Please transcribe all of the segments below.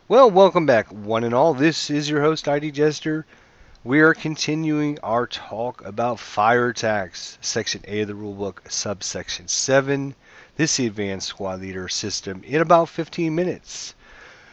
Well, welcome back, one and all. This is your host, ID Jester. We are continuing our talk about fire attacks, Section A of the Rulebook, Subsection 7. This is the Advanced Squad Leader System in about 15 minutes.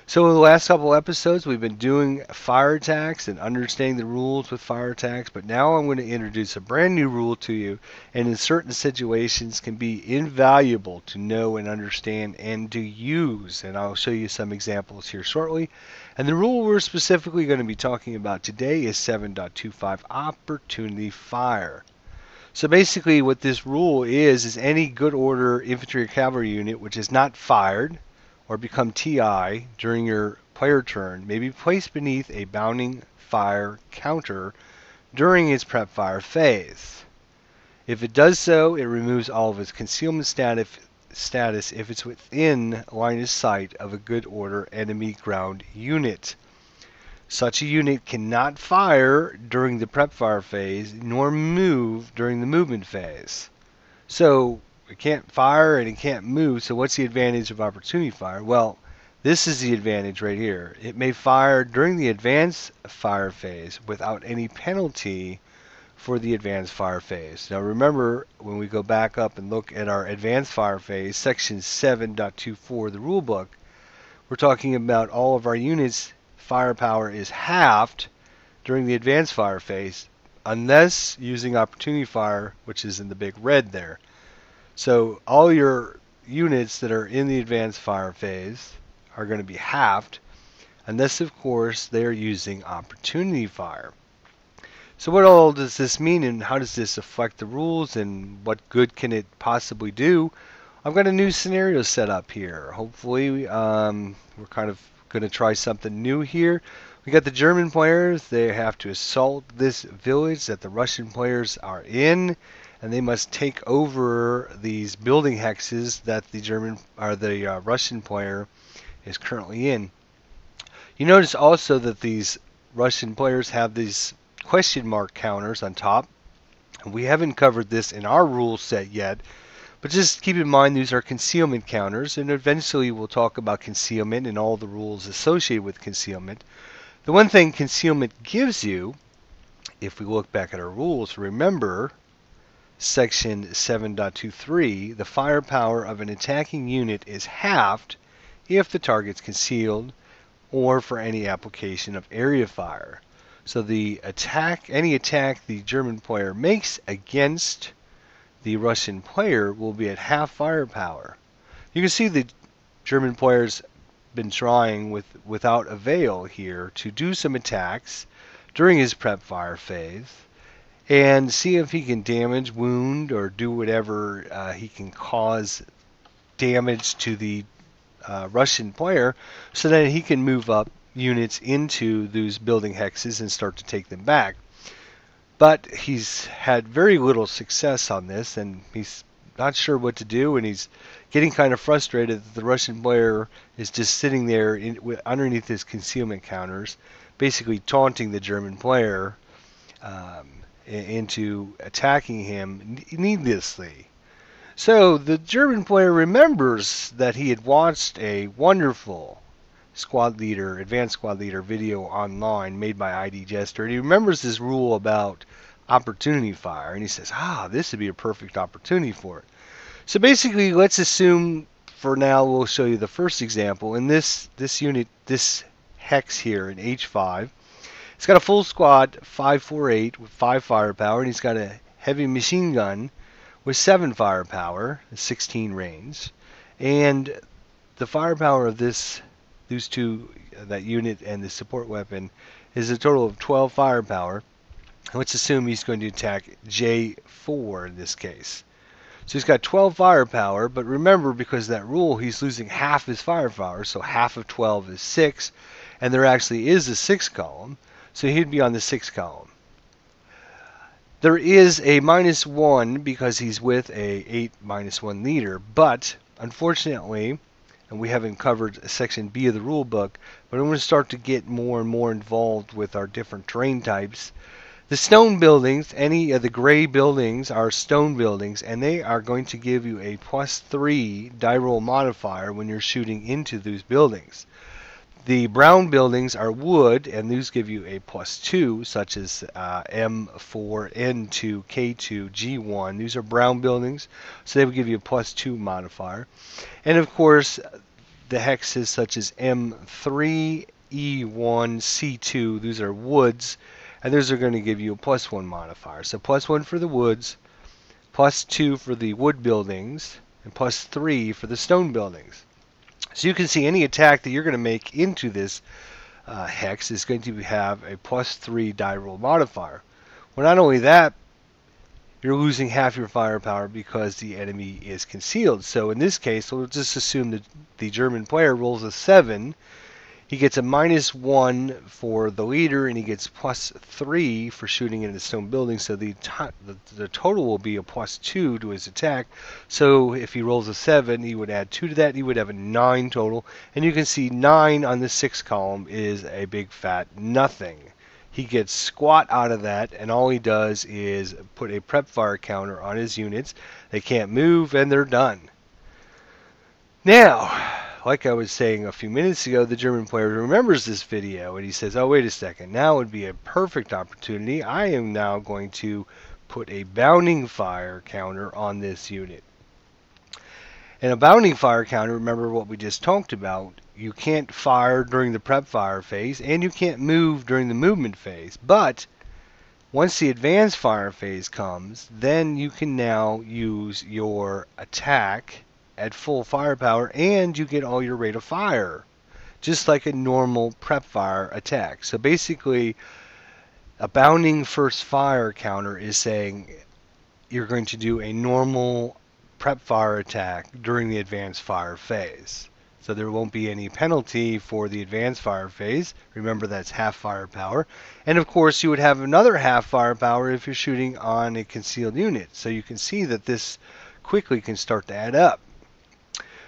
So in the last couple episodes, we've been doing fire attacks and understanding the rules with fire attacks, but now I'm going to introduce a brand new rule to you, and in certain situations can be invaluable to know and understand and to use, and I'll show you some examples here shortly. And the rule we're specifically going to be talking about today is 7.25 Opportunity Fire. So basically what this rule is any good order infantry or cavalry unit which is not fired or become TI during your player turn may be placed beneath a bounding fire counter during its prep fire phase. If it does so, it removes all of its concealment status if it's within line of sight of a good order enemy ground unit. Such a unit cannot fire during the prep fire phase nor move during the movement phase. So it can't fire and it can't move, so what's the advantage of opportunity fire? Well, this is the advantage right here. It may fire during the advanced fire phase without any penalty for the advanced fire phase. Now remember, when we go back up and look at our advanced fire phase, section 7.24 of the rulebook, we're talking about all of our units' firepower is halved during the advanced fire phase, unless using opportunity fire, which is in the big red there. So all your units that are in the advanced fire phase are going to be halved, unless of course they are using opportunity fire. So what all does this mean, and how does this affect the rules, and what good can it possibly do? I've got a new scenario set up here. Hopefully we're kind of going to try something new here. We got the German players. They have to assault this village that the Russian players are in, and they must take over these building hexes that the Russian player is currently in. You notice also that these Russian players have these question mark counters on top. And we haven't covered this in our rule set yet, but just keep in mind these are concealment counters, and eventually we'll talk about concealment and all the rules associated with concealment. The one thing concealment gives you, if we look back at our rules, remember section 7.23, the firepower of an attacking unit is halved if the target's concealed or for any application of area fire. So any attack the German player makes against the Russian player will be at half firepower. You can see the German player's been trying without avail here to do some attacks during his prep fire phase and see if he can damage, wound, or do whatever he can cause damage to the Russian player so that he can move up units into those building hexes and start to take them back. But he's had very little success on this, and he's not sure what to do, and he's getting kind of frustrated that the Russian player is just sitting there underneath his concealment counters, basically taunting the German player into attacking him needlessly. So the German player remembers that he had watched a wonderful advanced squad leader video online made by ID Jester, and he remembers this rule about opportunity fire, and he says, this would be a perfect opportunity for it. So basically, let's assume for now we'll show you the first example. In this unit, this hex here in H5, it's got a full squad 548 with 5 firepower, and he's got a heavy machine gun with 7 firepower, 16 range, and the firepower of those two, that unit and the support weapon, is a total of 12 firepower. Let's assume he's going to attack J4 in this case. So he's got 12 firepower, but remember, because of that rule, he's losing half his firepower, so half of 12 is 6, and there actually is a 6th column, so he'd be on the 6th column. There is a -1 because he's with a 8-1 leader, but unfortunately, and we haven't covered section B of the rule book, but I'm going to start to get more and more involved with our different terrain types. The stone buildings, any of the gray buildings are stone buildings, and they are going to give you a +3 die roll modifier when you're shooting into those buildings. The brown buildings are wood, and these give you a +2, such as M4, N2, K2, G1. These are brown buildings, so they would give you a +2 modifier. And of course, the hexes such as M3, E1, C2, these are woods, and those are going to give you a +1 modifier. So +1 for the woods, +2 for the wood buildings, and +3 for the stone buildings. So you can see any attack that you're going to make into this hex is going to have a +3 die roll modifier. Well, not only that, you're losing half your firepower because the enemy is concealed. So in this case, we'll just assume that the German player rolls a 7. He gets a -1 for the leader, and he gets +3 for shooting into the stone building. So the total will be a +2 to his attack. So if he rolls a 7, he would add 2 to that, and he would have a 9 total. And you can see 9 on the 6th column is a big fat nothing. He gets squat out of that, and all he does is put a prep fire counter on his units. They can't move, and they're done. Now, like I was saying a few minutes ago, the German player remembers this video, and he says, oh, wait a second, now would be a perfect opportunity. I am now going to put a bounding fire counter on this unit. And a bounding fire counter, remember what we just talked about, you can't fire during the prep fire phase, and you can't move during the movement phase. But once the advanced fire phase comes, then you can now use your attack at full firepower, and you get all your rate of fire, just like a normal prep fire attack. So basically, a bounding first fire counter is saying you're going to do a normal prep fire attack during the advanced fire phase. So there won't be any penalty for the advanced fire phase. Remember, that's half firepower. And of course, you would have another half firepower if you're shooting on a concealed unit. So you can see that this quickly can start to add up.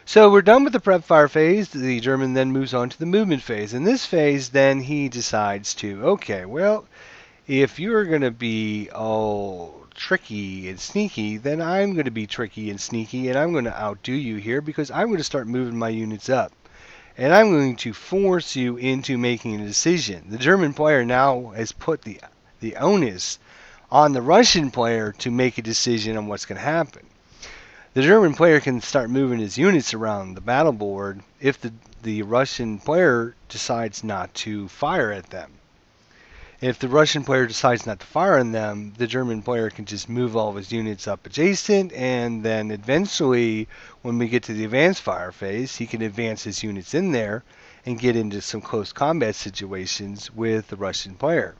So we're done with the prep fire phase. The German then moves on to the movement phase. In this phase, then he decides to, okay, well, if you're going to be all tricky and sneaky, then I'm going to be tricky and sneaky, and I'm going to outdo you here because I'm going to start moving my units up. And I'm going to force you into making a decision. The German player now has put the onus on the Russian player to make a decision on what's going to happen. The German player can start moving his units around the battle board if the Russian player decides not to fire at them. If the Russian player decides not to fire on them, the German player can just move all of his units up adjacent, and then eventually, when we get to the advanced fire phase, he can advance his units in there and get into some close combat situations with the Russian player.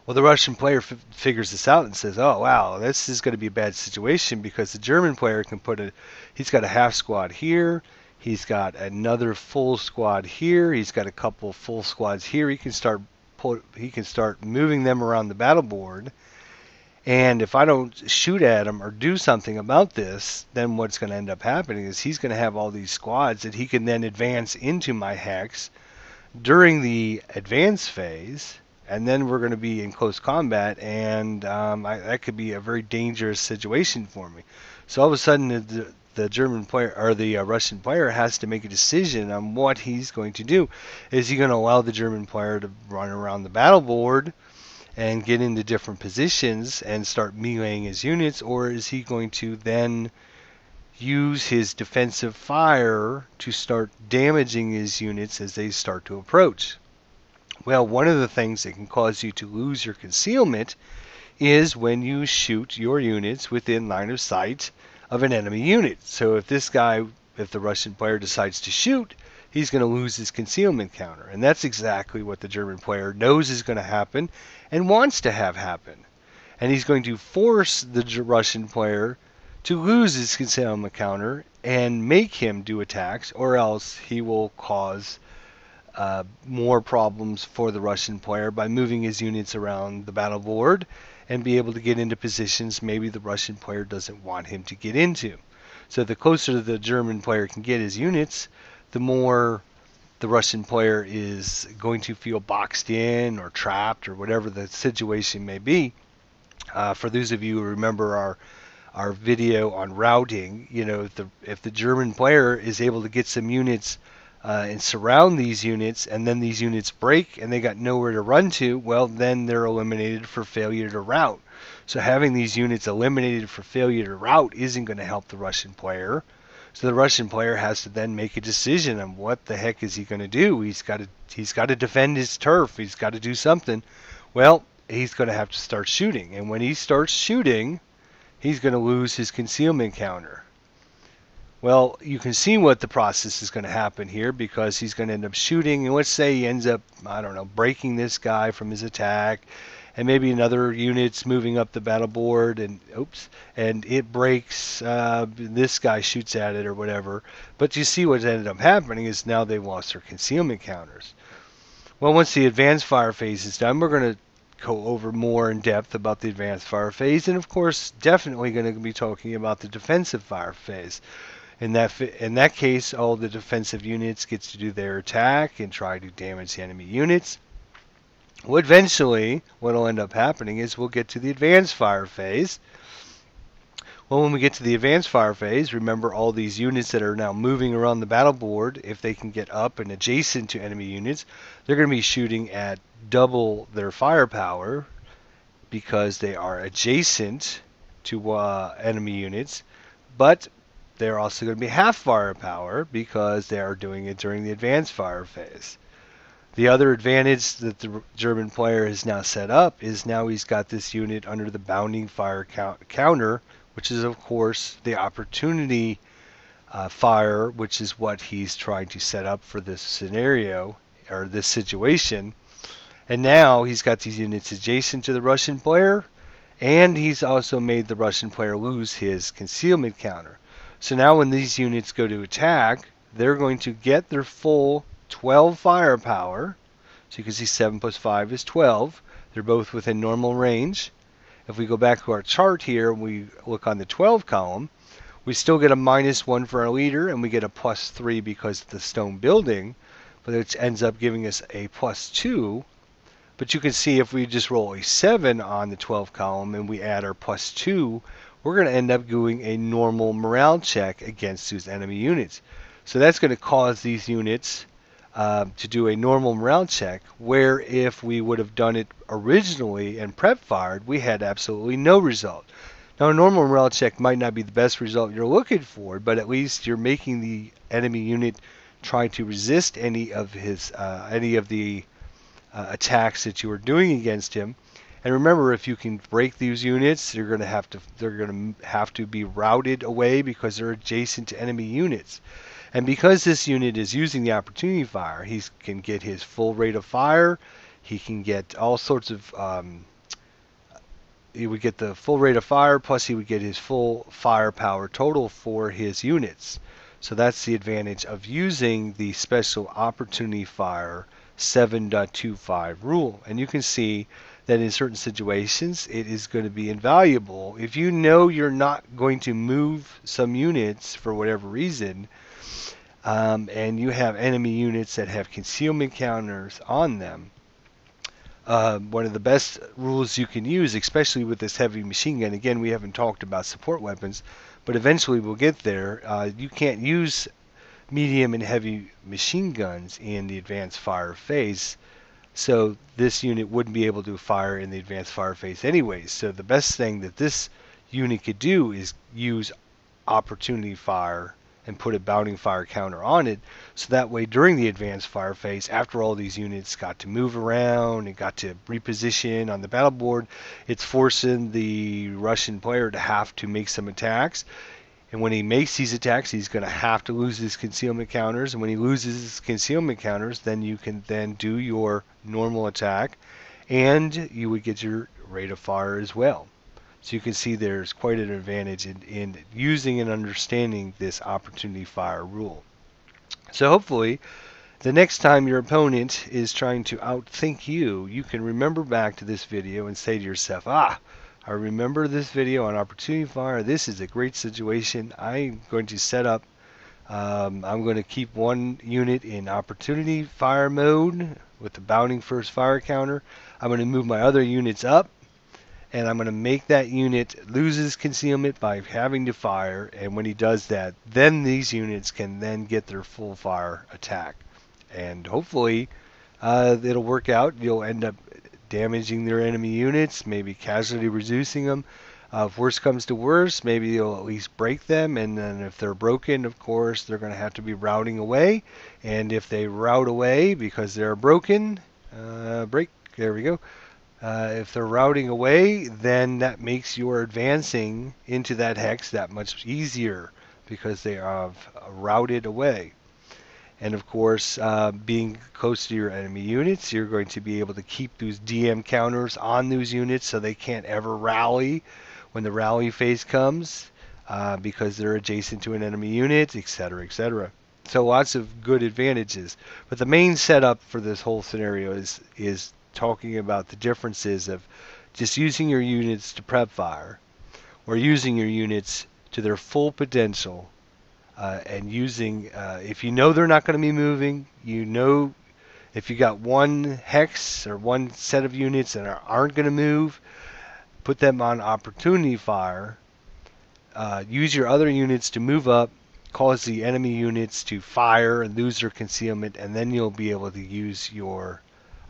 Well, the Russian player figures this out and says, oh, wow, this is going to be a bad situation because the German player can he's got a half squad here, he's got another full squad here, he's got a couple full squads here. He can start moving them around the battle board. And if I don't shoot at him or do something about this, then what's going to end up happening is he's going to have all these squads that he can then advance into my hex during the advance phase. And then we're going to be in close combat, and that could be a very dangerous situation for me. So all of a sudden, the German player or the Russian player has to make a decision on what he's going to do. Is he going to allow the German player to run around the battle board and get into different positions and start meleeing his units, or is he going to then use his defensive fire to start damaging his units as they start to approach? Well, one of the things that can cause you to lose your concealment is when you shoot your units within line of sight of an enemy unit. So if the Russian player decides to shoot, he's going to lose his concealment counter. And that's exactly what the German player knows is going to happen and wants to have happen. And he's going to force the Russian player to lose his concealment counter and make him do attacks, or else he will cause more problems for the Russian player by moving his units around the battle board and be able to get into positions maybe the Russian player doesn't want him to get into. So the closer the German player can get his units, the more the Russian player is going to feel boxed in or trapped or whatever the situation may be. For those of you who remember our video on routing, if the German player is able to get some units and surround these units, and then these units break and they got nowhere to run to, well, then they're eliminated for failure to rout. So having these units eliminated for failure to rout isn't going to help the Russian player. So the Russian player has to then make a decision on what the heck is he going to do. He's got to defend his turf. He's got to do something. Well, he's going to have to start shooting, and when he starts shooting, he's going to lose his concealment counter. Well, you can see what the process is going to happen here, because he's going to end up shooting, and let's say he ends up, I don't know, breaking this guy from his attack, and maybe another unit's moving up the battle board, and and it breaks, this guy shoots at it or whatever. But you see what ended up happening is now they've lost their concealment counters. Well, once the advanced fire phase is done, we're going to go over more in depth about the advanced fire phase, and of course definitely going to be talking about the defensive fire phase. In that case, all the defensive units gets to do their attack and try to damage the enemy units. Well, eventually, what will end up happening is we'll get to the advanced fire phase. Well, when we get to the advanced fire phase, remember all these units that are now moving around the battle board, if they can get up and adjacent to enemy units, they're going to be shooting at double their firepower because they are adjacent to enemy units. But they're also going to be half firepower because they are doing it during the advanced fire phase. The other advantage that the German player has now set up is now he's got this unit under the bounding fire counter, which is of course the opportunity fire, which is what he's trying to set up for this scenario or this situation. And now he's got these units adjacent to the Russian player, and he's also made the Russian player lose his concealment counter. So now when these units go to attack, they're going to get their full 12 firepower. So you can see 7 plus 5 is 12. They're both within normal range. If we go back to our chart here and we look on the 12 column, we still get a -1 for our leader, and we get a +3 because of the stone building, but it ends up giving us a +2. But you can see if we just roll a 7 on the 12 column and we add our +2, we're going to end up doing a normal morale check against those enemy units. So that's going to cause these units to do a normal morale check, where if we would have done it originally and prep fired, we had absolutely no result. Now, a normal morale check might not be the best result you're looking for, but at least you're making the enemy unit try to resist any of the attacks that you are doing against him. And remember, if you can break these units, they're going to have to be routed away because they're adjacent to enemy units. And because this unit is using the opportunity fire, he can get his full rate of fire. He can get all sorts of he would get the full rate of fire, plus he would get his full firepower total for his units. So that's the advantage of using the special opportunity fire 7.25 rule. And you can see that in certain situations it is going to be invaluable. If you know you're not going to move some units for whatever reason, and you have enemy units that have concealment counters on them, one of the best rules you can use, especially with this heavy machine gun, again, we haven't talked about support weapons, but eventually we'll get there. You can't use medium and heavy machine guns in the advanced fire phase, so this unit wouldn't be able to fire in the advanced fire phase anyways. So the best thing that this unit could do is use opportunity fire and put a bounding fire counter on it, so that way during the advanced fire phase, after all these units got to move around and got to reposition on the battle board, it's forcing the Russian player to have to make some attacks. And when he makes these attacks, he's going to have to lose his concealment counters. And when he loses his concealment counters, then you can then do your normal attack, and you would get your rate of fire as well. So you can see there's quite an advantage in using and understanding this opportunity fire rule. So hopefully, the next time your opponent is trying to outthink you, you can remember back to this video and say to yourself, I remember this video on opportunity fire. This is a great situation. I'm going to set up, I'm going to keep one unit in opportunity fire mode with the bounding first fire counter. I'm going to move my other units up, and I'm going to make that unit lose his concealment by having to fire, and when he does that, then these units can then get their full fire attack. And hopefully it'll work out. You'll end up damaging their enemy units, maybe casualty reducing them. If worse comes to worse, maybe you'll at least break them, and then if they're broken, of course, they're going to have to be routing away. And if they route away because they're broken, there we go. If they're routing away, then that makes your advancing into that hex that much easier because they have routed away. And of course, being close to your enemy units, you're going to be able to keep those DM counters on those units so they can't ever rally when the rally phase comes because they're adjacent to an enemy unit, etc., etc. So lots of good advantages. But the main setup for this whole scenario is talking about the differences of just using your units to prep fire or using your units to their full potential. And using, if you know they're not going to be moving, you know if you got one hex or one set of units that aren't going to move, put them on opportunity fire. Use your other units to move up, cause the enemy units to fire and lose their concealment, and then you'll be able to use your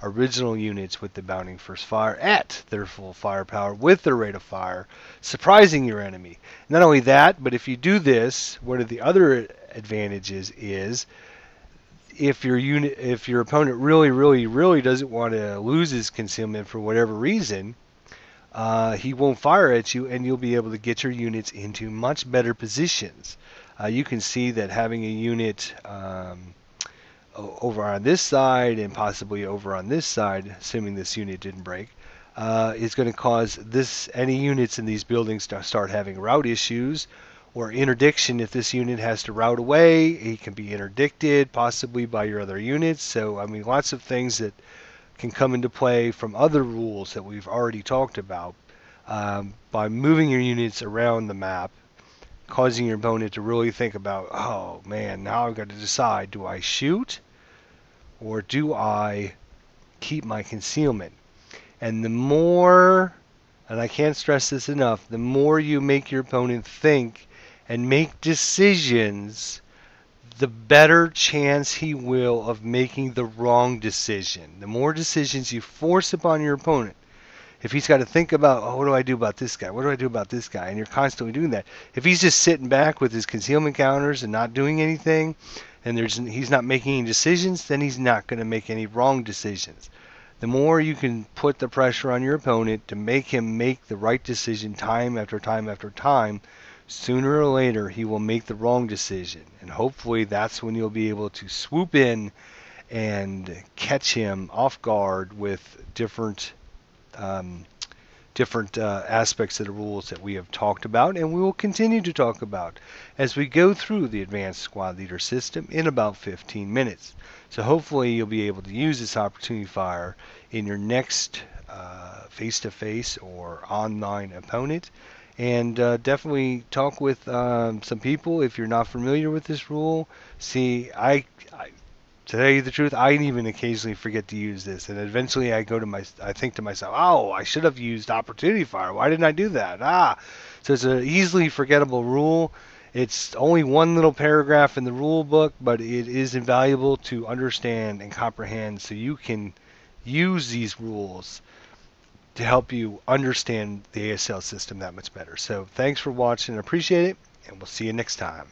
original units with the bounding first fire at their full firepower with their rate of fire, surprising your enemy. Not only that, but if you do this, one of the other advantages is if your opponent really doesn't want to lose his concealment for whatever reason, he won't fire at you, and you'll be able to get your units into much better positions. You can see that having a unit over on this side and possibly over on this side, assuming this unit didn't break, is going to cause any units in these buildings to start having route issues or interdiction. If this unit has to route away, it can be interdicted possibly by your other units. So I mean, lots of things that can come into play from other rules that we've already talked about by moving your units around the map, causing your opponent to really think about, oh man, now I've got to decide, do I shoot or do I keep my concealment? And the more, and I can't stress this enough, the more you make your opponent think and make decisions, the better chance he will of making the wrong decision. The more decisions you force upon your opponent, if he's got to think about, oh, what do I do about this guy? What do I do about this guy? And you're constantly doing that. If he's just sitting back with his concealment counters and not doing anything, and he's not making any decisions, then he's not going to make any wrong decisions. The more you can put the pressure on your opponent to make him make the right decision time after time after time, sooner or later he will make the wrong decision. And hopefully that's when you'll be able to swoop in and catch him off guard with different aspects of the rules that we have talked about, and we will continue to talk about as we go through the advanced squad leader system in about 15 minutes. So hopefully you'll be able to use this opportunity fire in your next face-to-face or online opponent, and definitely talk with some people if you're not familiar with this rule. See, to tell you the truth, I even occasionally forget to use this, and eventually I think to myself, oh, I should have used opportunity fire. Why didn't I do that? So it's an easily forgettable rule. It's only one little paragraph in the rule book, but it is invaluable to understand and comprehend so you can use these rules to help you understand the ASL system that much better. So thanks for watching. I appreciate it, and we'll see you next time.